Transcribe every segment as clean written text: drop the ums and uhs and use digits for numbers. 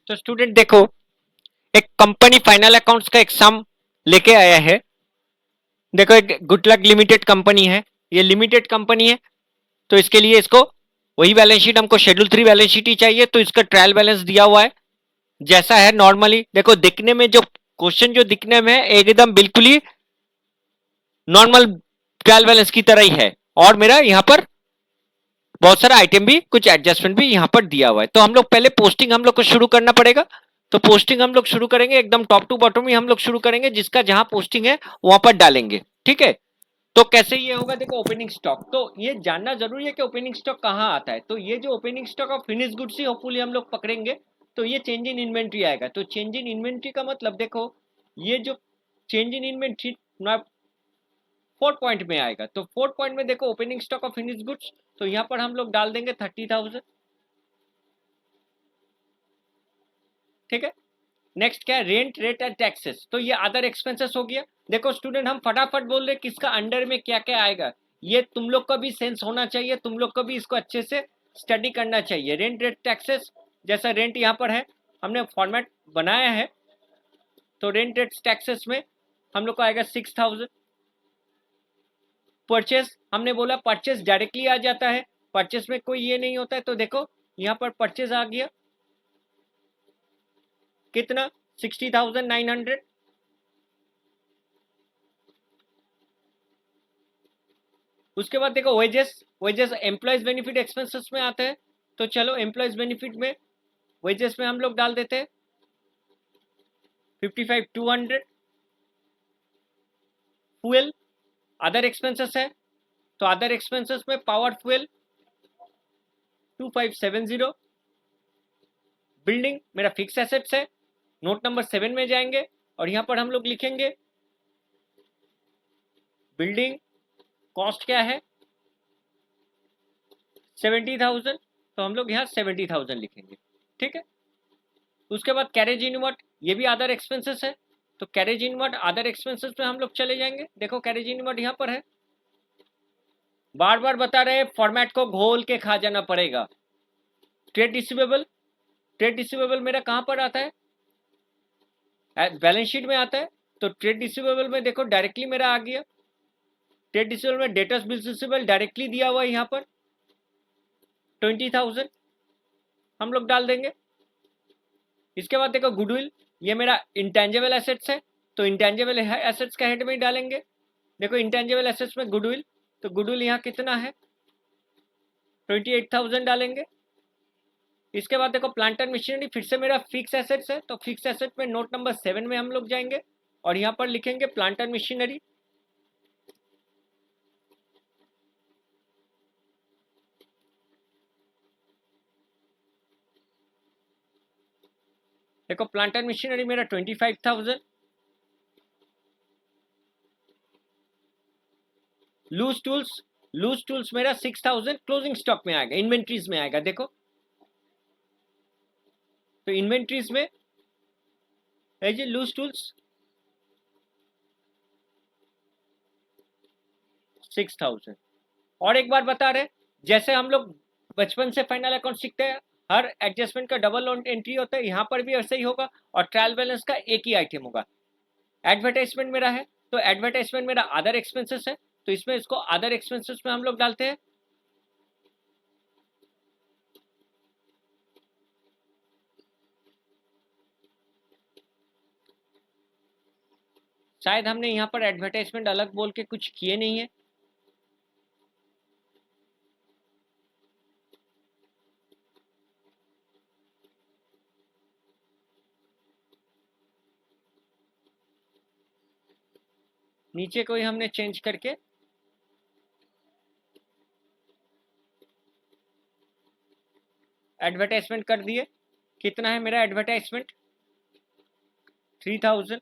तो स्टूडेंट देखो, एक कंपनी फाइनल अकाउंट्स का एग्जाम लेके आया है। देखो, एक गुड लक लिमिटेड कंपनी है, ये लिमिटेड कंपनी है, तो इसके लिए इसको वही बैलेंस शीट, हमको शेड्यूल 3 बैलेंस शीट ही चाहिए। तो इसका ट्रायल बैलेंस दिया हुआ है जैसा है नॉर्मली। देखो, दिखने में जो क्वेश्चन जो दिखने में है एकदम बिल्कुल ही नॉर्मल ट्रायल बैलेंस की तरह ही है, और मेरा यहाँ पर बहुत सारा आइटम भी, कुछ एडजस्टमेंट भी यहाँ पर दिया हुआ है। तो हम लोग पहले पोस्टिंग हम लोग को शुरू करना पड़ेगा। तो पोस्टिंग हम लोग शुरू करेंगे एकदम टॉप टू बॉटम ही हम लोग शुरू करेंगे, जिसका जहां पोस्टिंग है वहां पर डालेंगे। ठीक है, तो कैसे ये होगा? देखो, ओपनिंग स्टॉक, तो ये जानना जरूरी है कि ओपनिंग स्टॉक कहाँ आता है। तो ये जो opening stock of finish goods he hopefully हम लोग पकड़ेंगे। तो ये चेंज इन इन्वेंट्री आएगा। तो चेंज इन इन्वेंट्री का मतलब देखो, ये जो change in inventory fourth point में आएगा। तो फोर्थ पॉइंट में देखो, opening stock of finish goods, तो यहाँ पर हम लोग डाल देंगे 30,000। ठीक है, नेक्स्ट क्या है? Rent, rate and taxes. तो ये अदर एक्सपेंसेस हो गया। देखो स्टूडेंट, हम फटाफट बोल रहे किसका अंडर में क्या क्या आएगा, ये तुम लोग का भी सेंस होना चाहिए, तुम लोग को भी इसको अच्छे से स्टडी करना चाहिए। रेंट, रेट, टैक्सेस, जैसा रेंट यहाँ पर है, हमने फॉर्मेट बनाया है। तो रेंट, रेट, टैक्सेस में हम लोग को आएगा 6,000। परचेस, हमने बोला परचेस डायरेक्टली आ जाता है, परचेस में कोई ये नहीं होता है। तो देखो यहाँ पर परचेस आ गया कितना? 60,900। उसके बाद देखो wages, wages employees benefit expenses में आते हैं। तो चलो एम्प्लॉयज बेनिफिट में वेजेस में हम लोग डाल देते हैं 55,200। फ्यूल अदर एक्सपेंसेस है, तो अदर एक्सपेंसेस में पावर फ्यूल 2570। बिल्डिंग मेरा फिक्स एसेट्स है, नोट नंबर 7 में जाएंगे और यहां पर हम लोग लिखेंगे बिल्डिंग कॉस्ट क्या है? 70,000। तो हम लोग यहाँ 70,000 लिखेंगे। ठीक है, उसके बाद कैरेज इनवर्ट, ये भी अदर एक्सपेंसेस है। तो कैरेज इनवर्ट अदर एक्सपेंसेस में हम लोग चले जाएंगे। देखो कैरेज इनवर्ट यहाँ पर है, बार बार बता रहे फॉर्मेट को घोल के खा जाना पड़ेगा। ट्रेड रिसीवेबल, ट्रेड रिसीवेबल मेरा कहां पर आता है? बैलेंस शीट में आता है। तो ट्रेड रिसीवेबल में देखो डायरेक्टली मेरा आ गया। ट्रेड रिसीवेबल में डेटर्स बिल्स रिसीवेबल डायरेक्टली दिया हुआ है यहाँ पर 20,000 हम लोग डाल देंगे। इसके बाद देखो गुडविल, ये मेरा इंटेंजेबल एसेट्स है, तो इंटेंजेबल एसेट्स का हेड में ही डालेंगे। देखो इंटेंजेबल एसेट्स में गुडविल, तो गुडविल यहाँ कितना है? 28,000 डालेंगे। इसके बाद देखो प्लांट एंड मशीनरी, फिर से मेरा फिक्स एसेट्स है, तो फिक्स एसेट में नोट नंबर 7 में हम लोग जाएंगे और यहाँ पर लिखेंगे प्लांट एंड मशीनरी। देखो प्लांट एंड मशीनरी मेरा 25,000। लूज टूल्स, लूज टूल्स मेरा 6,000 क्लोजिंग स्टॉक में आएगा, इन्वेंट्रीज में आएगा। देखो तो इन्वेंट्रीज में है जी लूज टूल्स 6,000। और एक बार बता रहे, जैसे हम लोग बचपन से फाइनल अकाउंट सीखते हैं, हर एडजस्टमेंट का डबल एंट्री होता है, यहाँ पर भी ऐसे ही होगा और ट्रायल बैलेंस का एक ही आइटम होगा। एडवर्टाइजमेंट मेरा है, तो एडवर्टाइजमेंट मेरा अदर एक्सपेंसेस है, तो इसमें इसको अदर एक्सपेंसेस में हम लोग डालते हैं। शायद हमने यहाँ पर एडवर्टाइजमेंट अलग बोल के कुछ किए नहीं है। नीचे कोई हमने चेंज करके एडवर्टाइजमेंट कर दिए। कितना है मेरा एडवर्टाइजमेंट? 3,000।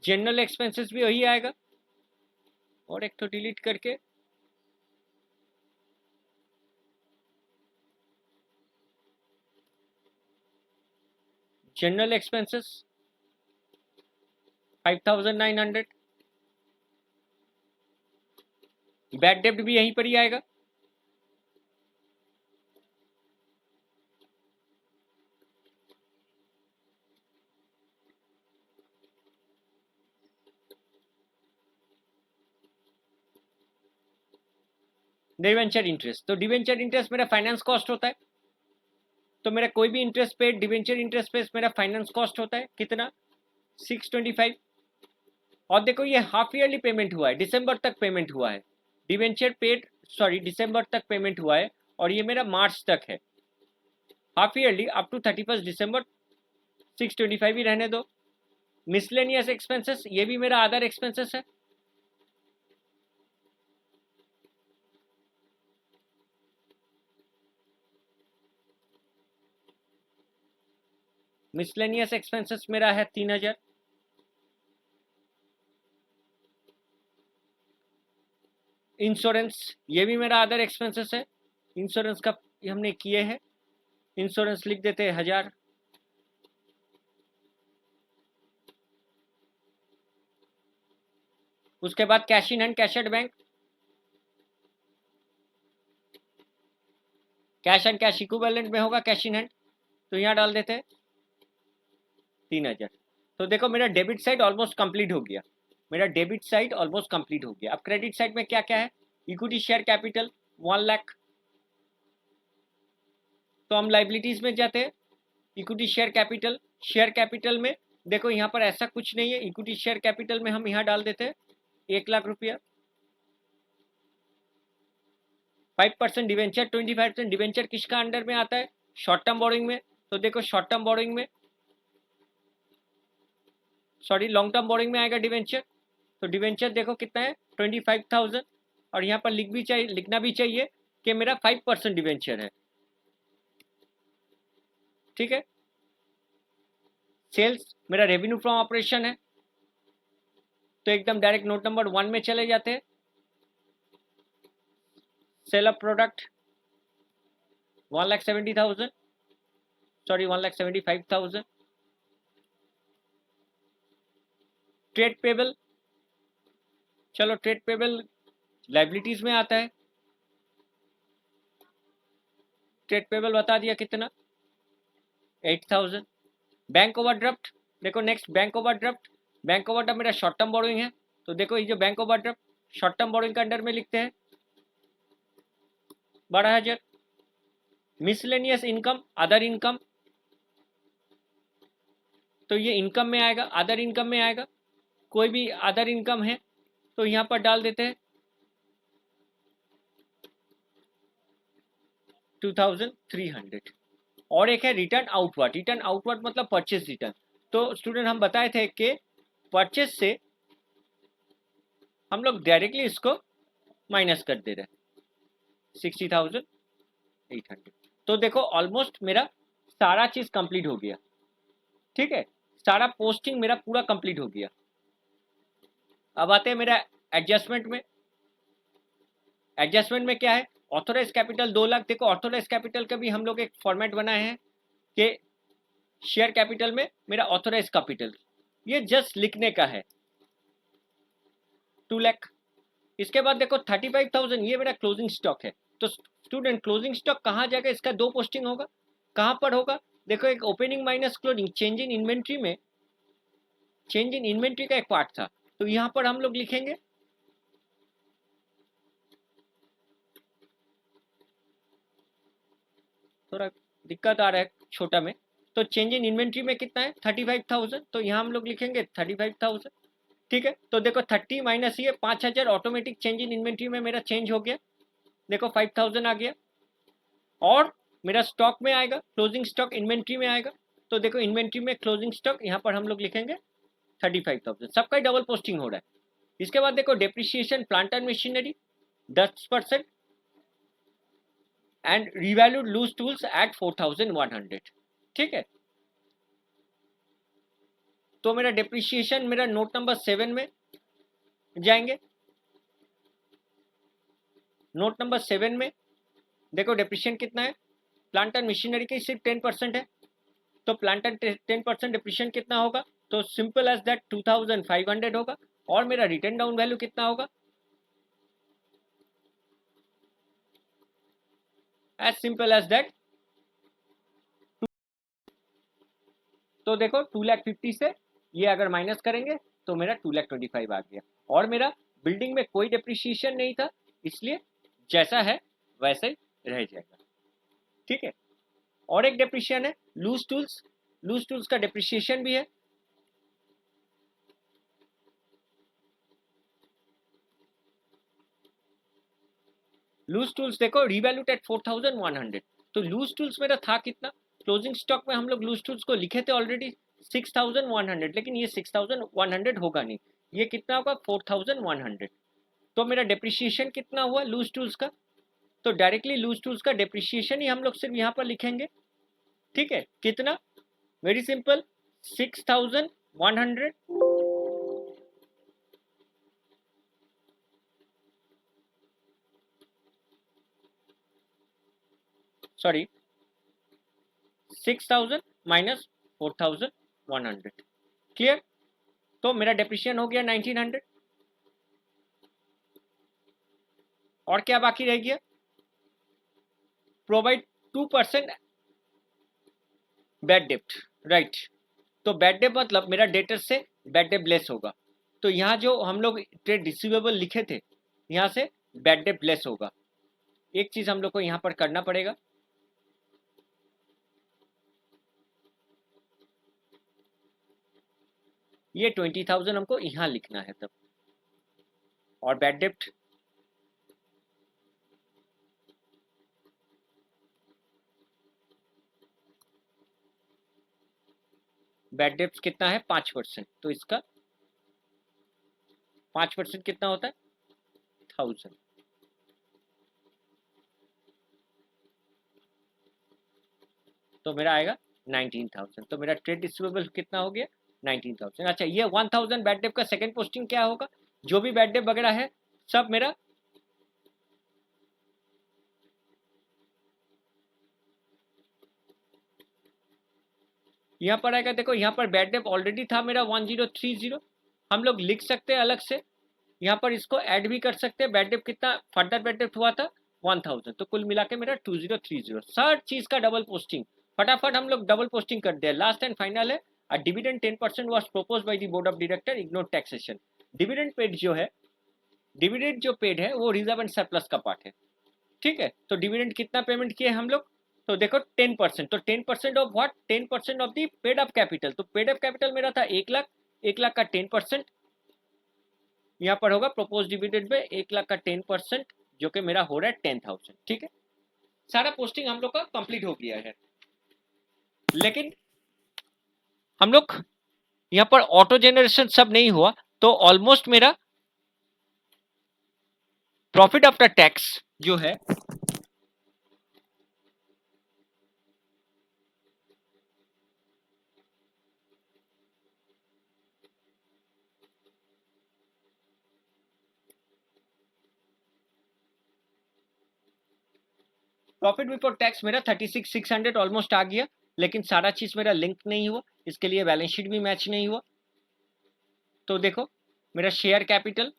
जनरल एक्सपेंसेस भी वही आएगा, और एक तो डिलीट करके जनरल एक्सपेंसेस 5,900। बैड डेब्ट भी यहीं पर ही आएगा। डिवेंचर इंटरेस्ट, तो डिवेंचर इंटरेस्ट मेरा फाइनेंस कॉस्ट होता है, तो मेरा कोई भी इंटरेस्ट पे डिवेंचर इंटरेस्ट पे मेरा फाइनेंस कॉस्ट होता है कितना 625। और देखो ये हाफ ईयरली पेमेंट हुआ है, दिसंबर तक पेमेंट हुआ है, डिवेंचर पेड सॉरी दिसंबर तक पेमेंट हुआ है और ये मेरा मार्च तक है, हाफ ईयरली अप टू 31 दिसंबर 625 ही रहने दो। मिसलेनियस एक्सपेंसेस ये भी मेरा अदर एक्सपेंसेस है, मिसलेनियस एक्सपेंसेस मेरा है 3000। इंश्योरेंस ये भी मेरा अदर एक्सपेंसेस है, इंश्योरेंस का हमने किए हैं, इंश्योरेंस लिख देते हैं 1000। उसके बाद cash in hand cash at bank, cash and cash equivalent में होगा कैश इन हैंड, तो यहाँ डाल देते हैं 3000। तो देखो मेरा डेबिट साइड ऑलमोस्ट कंप्लीट हो गया, मेरा डेबिट साइड ऑलमोस्ट कंप्लीट हो गया। अब क्रेडिट साइड में क्या क्या है, इक्विटी शेयर कैपिटल 1 लाख, तो हम लाइबिलिटीज में जाते हैं, इक्विटी शेयर कैपिटल में देखो यहाँ पर ऐसा कुछ नहीं है, इक्विटी शेयर कैपिटल में हम यहाँ डाल देते हैं 1 लाख रुपया, 5% डिवेंचर, 25% डिवेंचर किसका अंडर में आता है, शॉर्ट टर्म बोरोइंग में, तो देखो शॉर्ट टर्म बोरोइंग में सॉरी लॉन्ग टर्म बोरोइंग में आएगा डिवेंचर, तो डिवेंचर देखो कितना है 25,000 और यहाँ पर लिखना भी चाहिए कि मेरा 5% डिवेंचर है, ठीक है। सेल्स मेरा रेवेन्यू फ्रॉम ऑपरेशन है, तो एकदम डायरेक्ट नोट नंबर 1 में चले जाते हैं, sale of product 1,70,000 sorry 1,75,000। Trade payable, चलो ट्रेड पेबल लाइबिलिटीज में आता है, ट्रेड पेबल बता दिया कितना 8,000। बैंक ओवरड्राफ्ट देखो next bank overdraft, bank overdraft मेरा शॉर्ट टर्म बोरोइंग है, तो देखो ये जो bank overdraft short term borrowing के अंडर में लिखते हैं 12,000। मिसलेनियस इनकम अदर इनकम, तो ये इनकम में आएगा, अदर इनकम में आएगा, कोई भी अदर इनकम है तो यहाँ पर डाल देते हैं 2,300। और एक है रिटर्न आउटवर्ड, रिटर्न आउटवर्ड मतलब परचेस रिटर्न, तो स्टूडेंट हम बताए थे कि परचेस से हम लोग डायरेक्टली इसको माइनस कर दे रहे हैं 60,800। तो देखो ऑलमोस्ट मेरा सारा चीज कंप्लीट हो गया, ठीक है, सारा पोस्टिंग मेरा पूरा कंप्लीट हो गया। अब आते हैं मेरा एडजस्टमेंट में, एडजस्टमेंट में क्या है, ऑथोराइज कैपिटल 2 लाख, देखो ऑथोराइज कैपिटल का भी हम लोग एक फॉर्मेट बनाए हैं कि शेयर कैपिटल में मेरा ऑथोराइज कैपिटल ये जस्ट लिखने का है 2 लाख। इसके बाद देखो 35,000 ये मेरा क्लोजिंग स्टॉक है, तो स्टूडेंट क्लोजिंग स्टॉक कहाँ जाएगा, इसका 2 पोस्टिंग होगा, कहाँ पर होगा, देखो एक opening minus closing, change in inventory में चेंज इन इन्वेंट्री का एक पार्ट था, तो यहाँ पर हम लोग लिखेंगे थोड़ा दिक्कत आ रहा है छोटा में, तो चेंज इन इन्वेंट्री में कितना है 35,000, तो यहाँ हम लोग लिखेंगे 35,000, ठीक है। तो देखो 30 माइनस ये 5,000 ऑटोमेटिक चेंज इन इन्वेंट्री में मेरा चेंज हो गया, देखो 5,000 आ गया, और मेरा स्टॉक में आएगा क्लोजिंग स्टॉक इन्वेंट्री में आएगा, तो देखो इन्वेंट्री में क्लोजिंग स्टॉक यहाँ पर हम लोग लिखेंगे 35,000, सबका डबल पोस्टिंग हो रहा है। इसके बाद देखो depreciation plant and machinery 10% and revalued loose tools at 4,100, ठीक है। तो मेरा डेप्रिसिएशन मेरा नोट नंबर 7 में जाएंगे, नोट नंबर 7 में देखो डेप्रिसिएशन कितना है, प्लांट एंड मशीनरी की सिर्फ 10% है, तो प्लांट एंड 10% डेप्रिसिएशन कितना होगा, तो सिंपल एज दैट 2,500 होगा, और मेरा रिटर्न डाउन वैल्यू कितना होगा, एज सिंपल एज दैट, तो देखो 2,50,000 से ये अगर माइनस करेंगे तो मेरा 2,25,000 आ गया, और मेरा बिल्डिंग में कोई डेप्रिसिएशन नहीं था, इसलिए जैसा है वैसे ही रह जाएगा, ठीक है। और एक डेप्रिशिएशन है लूज टूल्स, लूज टूल्स का डेप्रिशिएशन भी है। लूज टूल्स देखो रिवैल्यूड एट 4100, तो लूज टूल्स मेरा था कितना, क्लोजिंग स्टॉक में हम लोग लूज टूल्स को लिखे थे ऑलरेडी 6100, लेकिन ये 6100 होगा नहीं, ये कितना होगा 4100। तो मेरा डेप्रिशिएशन कितना हुआ लूज टूल्स का, तो डायरेक्टली लूज टूल्स का डेप्रिशिएशन ही हम लोग सिर्फ यहाँ पर लिखेंगे, ठीक है। कितना, very simple 6100 sorry 6000 minus 4100, clear. तो मेरा डेप्रिशिएशन हो गया 1900, और क्या बाकी रह गया, प्रोवाइड 2% बैड डेप्ट, राइट। तो बैड डेप मतलब मेरा डेटर से बैड डेप लेस होगा, तो यहाँ जो हम लोग ट्रेड रिसीवेबल लिखे थे यहाँ से बैड डेप लेस होगा। एक चीज हम लोग को यहाँ पर करना पड़ेगा, ये 20,000 हमको यहाँ लिखना है तब, और बैड डेप्ट बैड डेप्ट कितना है 5%, तो इसका 5% कितना होता है 1000, तो मेरा आएगा 19,000। तो मेरा ट्रेड रिसीवेबल कितना हो गया 19,000। अच्छा ये 1000 बैड डेप का सेकंड पोस्टिंग क्या होगा, जो भी बैड डेप वगैरह है सब मेरा यहाँ पर आएगा। देखो यहाँ पर बैड डेप ऑलरेडी था मेरा 1030, हम लोग लिख सकते हैं अलग से, यहाँ पर इसको ऐड भी कर सकते हैं। बैड डेप कितना फर्दर बैड डेप हुआ था 1000, तो कुल मिला के मेरा 2030, हर चीज का डबल पोस्टिंग, फटाफट हम लोग डबल पोस्टिंग कर दिया। लास्ट एंड फाइनल है, a dividend 10% was proposed by the board of director, ignore taxation. Dividend paid जो है, डिविडेंड जो पेड है वो रिजर्व एंड सरप्लस का पार्ट है, ठीक है। तो डिविडेंड कितना पेमेंट किए हम लोग, तो देखो 10%, तो 10% of what, 10% of the paid up capital. तो पेड अप कैपिटल मेरा था 1 लाख, 1 लाख का 10% यहाँ पर होगा प्रपोज डिविडेंड में 1 लाख का 10%, जो कि मेरा हो रहा है 10,000, ठीक है। सारा पोस्टिंग हम लोग का कंप्लीट हो गया है, लेकिन हम लोग यहाँ पर ऑटो जनरेशन सब नहीं हुआ, तो ऑलमोस्ट मेरा प्रॉफिट आफ्टर टैक्स जो है प्रॉफिट बिफोर टैक्स मेरा 36,600 ऑलमोस्ट आ गया, लेकिन सारा चीज मेरा लिंक नहीं हुआ, इसके लिए बैलेंस शीट भी मैच नहीं हुआ। तो देखो मेरा शेयर कैपिटल,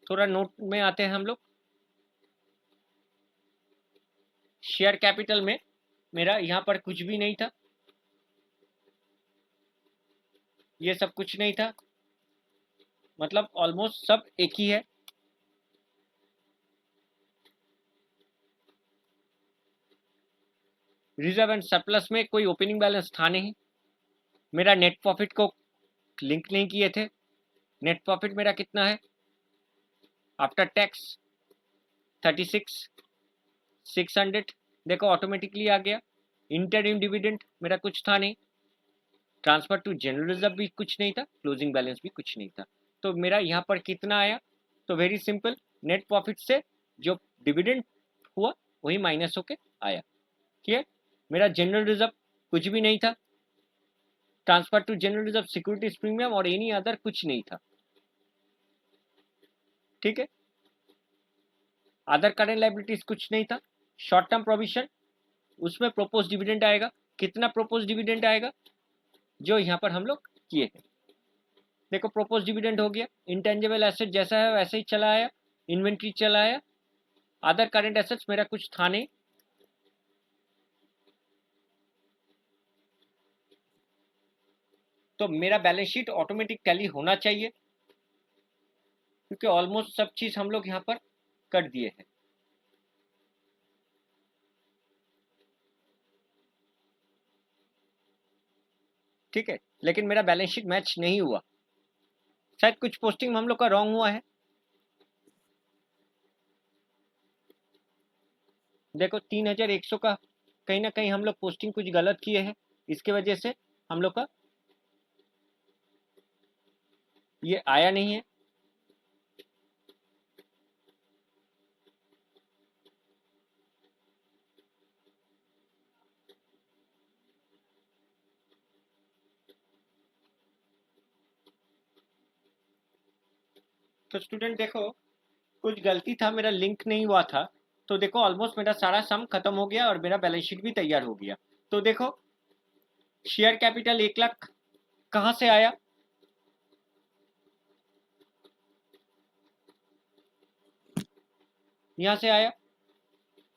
थोड़ा नोट में आते हैं हम लोग। शेयर कैपिटल में मेरा यहाँ पर कुछ भी नहीं था, ये सब कुछ नहीं था, मतलब ऑलमोस्ट सब एक ही है। रिजर्व एंड सरप्लस में कोई ओपनिंग बैलेंस था नहीं, मेरा नेट प्रॉफिट को लिंक नहीं किए थे। नेट प्रॉफिट मेरा कितना है आफ्टर टैक्स 36,600, देखो ऑटोमेटिकली आ गया। इंटरिम डिविडेंड मेरा कुछ था नहीं, ट्रांसफर टू जनरल रिजर्व भी कुछ नहीं था, क्लोजिंग बैलेंस भी कुछ नहीं था। तो मेरा यहाँ पर कितना आया, तो वेरी सिंपल, नेट प्रॉफिट से जो डिविडेंड हुआ वही माइनस होके आया, ठीक है। मेरा जनरल रिजर्व कुछ भी नहीं था, transfer to general reserve securities premium और एनी अदर कुछ नहीं था, ठीक है। अदर करेंट लाइबिलिटीज कुछ नहीं था। शॉर्ट टर्म प्रोविजन, उसमें प्रोपोज डिविडेंड आएगा, कितना प्रोपोज डिविडेंड आएगा जो यहाँ पर हम लोग किए थे। देखो प्रोपोज डिविडेंड हो गया, इंटेंजिबल एसेट जैसा है वैसे ही चला आया, इन्वेंट्री चला आया, अदर करेंट एसेट्स मेरा कुछ था नहीं, तो मेरा बैलेंस शीट ऑटोमेटिक टैली होना चाहिए, क्योंकि ऑलमोस्ट सब चीज हम लोग यहाँ पर कर दिए हैं। ठीक है, लेकिन मेरा बैलेंस शीट मैच नहीं हुआ, शायद कुछ पोस्टिंग हम लोग का रॉन्ग हुआ है। देखो 3100 का कहीं ना कहीं हम लोग पोस्टिंग कुछ गलत किए हैं, इसके वजह से हम लोग का ये आया नहीं है। तो स्टूडेंट देखो, कुछ गलती था, मेरा लिंक नहीं हुआ था, तो देखो ऑलमोस्ट मेरा सारा सम खत्म हो गया और मेरा बैलेंस शीट भी तैयार हो गया। तो देखो शेयर कैपिटल 1 लाख कहां से आया, यहां से आया।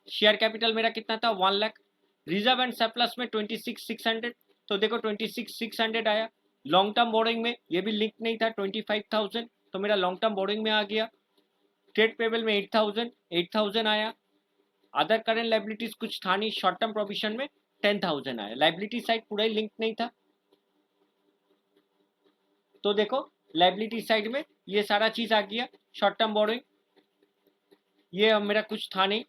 शेयर कैपिटल मेरा कितना था, 1 लाख। रिजर्व एंड सरप्लस में 26,600, तो देखो 26,600 आया। लॉन्ग टर्म बोरिंग में ये भी लिंक नहीं था, 25,000, तो मेरा लॉन्ग टर्म बोरिंग में आ गया। ट्रेड पेबल में 8,000 आया। अदर करेंट लाइबिलिटीज कुछ था नहीं, शॉर्ट टर्म प्रोविजन में 10,000 आया। लाइबिलिटी साइड पूरा ही लिंक नहीं था, तो देखो लाइबिलिटी साइड में ये सारा चीज आ गया। शॉर्ट टर्म बोरिंग ये अब मेरा कुछ था नहीं,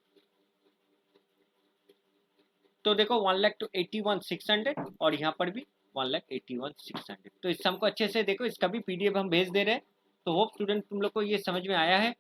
तो देखो 1,81,600 और यहाँ पर भी 1,81,600। तो इस सम को अच्छे से देखो, इसका भी पीडीएफ हम भेज दे रहे हैं। तो होप स्टूडेंट तुम लोग को ये समझ में आया है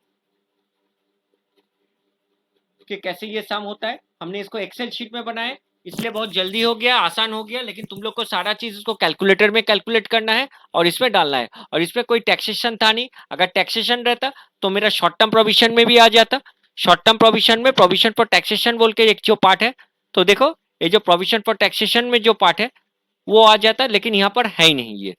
कि कैसे ये सम होता है। हमने इसको एक्सेल शीट में बनाया, इसलिए बहुत जल्दी हो गया, आसान हो गया, लेकिन तुम लोग को सारा चीज इसको कैलकुलेटर में कैलकुलेट करना है और इसमें डालना है। और इसमें कोई टैक्सेशन था नहीं, अगर टैक्सेशन रहता तो मेरा शॉर्ट टर्म प्रोविजन में भी आ जाता। शॉर्ट टर्म प्रोविजन में प्रोविजन फॉर टैक्सेशन बोल के एक जो पार्ट है, तो देखो ये जो प्रोविजन फॉर टैक्सेशन में जो पार्ट है वो आ जाता, लेकिन यहाँ पर है ही नहीं ये।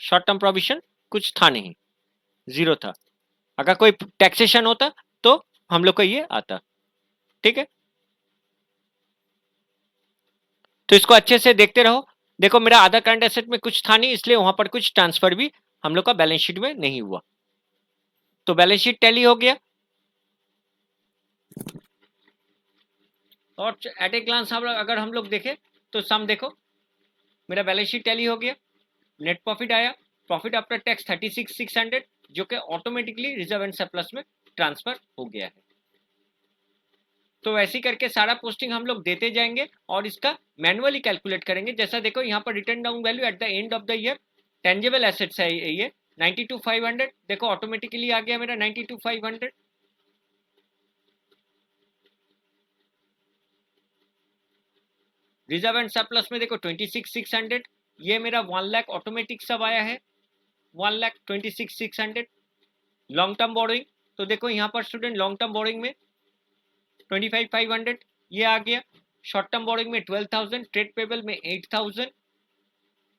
शॉर्ट टर्म प्रोविजन कुछ था नहीं, जीरो था। अगर कोई टैक्सेशन होता तो हम लोग को ये आता। ठीक है, तो इसको अच्छे से देखते रहो। देखो मेरा आधा करंट एसेट में कुछ था नहीं, इसलिए वहां पर कुछ ट्रांसफर भी हम लोग का बैलेंस शीट में नहीं हुआ, तो बैलेंस शीट टैली हो गया। और एट ए ग्लांस अगर हम लोग देखें तो सम देखो मेरा बैलेंस शीट टैली हो गया। नेट प्रॉफिट आया, प्रॉफिट आफ्टर टैक्स 36,600, जो कि ऑटोमेटिकली रिजर्व एंड सरप्लस में ट्रांसफर हो गया है। तो वैसे ही करके सारा पोस्टिंग हम लोग देते जाएंगे और इसका मैनुअली कैलकुलेट करेंगे। जैसा देखो यहाँ पर return down value at the end of the year, tangible assets है ये 92,500, देखो ऑटोमेटिकली आ गया मेरा 92,500। रिजर्व एंड सरप्लस में देखो 26,600, ये मेरा 1 लाख ऑटोमेटिक सब आया है, 1,26,600। लॉन्ग टर्म बोरोइंग, तो देखो यहाँ पर स्टूडेंट लॉन्ग टर्म बोरोइंग में 25,500 ये आ गया। शॉर्ट टर्म बोरोइंग में 12,000, ट्रेड पेबल में 8,000,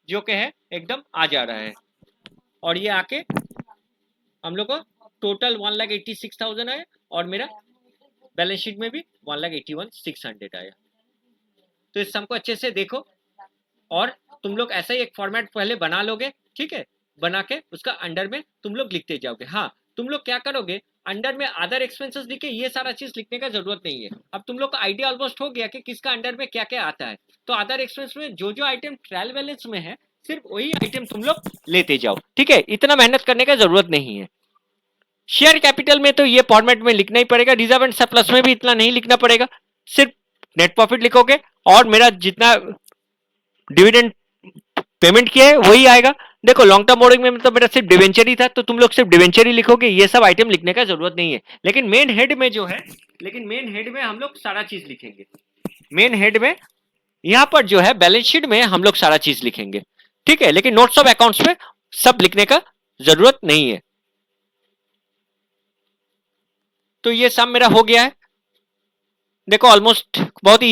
जो कि है एकदम आ जा रहा है। और ये आके हम लोग को टोटल 1,86,000 आया और मेरा बैलेंस शीट में भी 1,81,600 आया। तो इस सम को अच्छे से देखो और तुम लोग ऐसा ही एक फॉर्मेट पहले बना लोगे, ठीक है, बना के उसका अंडर में तुम लोग लिखते जाओगे। हाँ, तुम लोग क्या करोगे, अंडर में अदर एक्सपेंसेस लिखे, ये सारा चीज लिखने का जरूरत नहीं है। अब तुम लोग का आइडिया ऑलमोस्ट हो गया कि किसका अंडर में क्या क्या आता है। तो अदर एक्सपेंस में जो जो आइटम ट्रायल बैलेंस में है, सिर्फ वही आइटम तुम लोग लेते जाओ। ठीक है, इतना मेहनत करने का जरूरत नहीं है। शेयर कैपिटल में तो ये फॉर्मेट में लिखना ही पड़ेगा, रिजर्व एंड सरप्लस में भी इतना नहीं लिखना पड़ेगा, सिर्फ नेट प्रॉफिट लिखोगे और मेरा जितना डिविडेंड पेमेंट किया है वही आएगा। देखो लॉन्ग टर्म बोरोइंग में तो मेरा सिर्फ डिवेंचर ही था, तो तुम लोग सिर्फ डिवेंचर ही लिखोगे, ये सब आइटम लिखने का जरूरत नहीं है। लेकिन मेन हेड में जो है, लेकिन मेन हेड में हम लोग सारा चीज लिखेंगे। मेन हेड में यहां पर जो है बैलेंस शीट में हम लोग सारा चीज लिखेंगे। ठीक है, लेकिन नोट्स ऑफ अकाउंट्स में सब लिखने का जरूरत नहीं है। तो ये सब मेरा हो गया है। देखो ऑलमोस्ट बहुत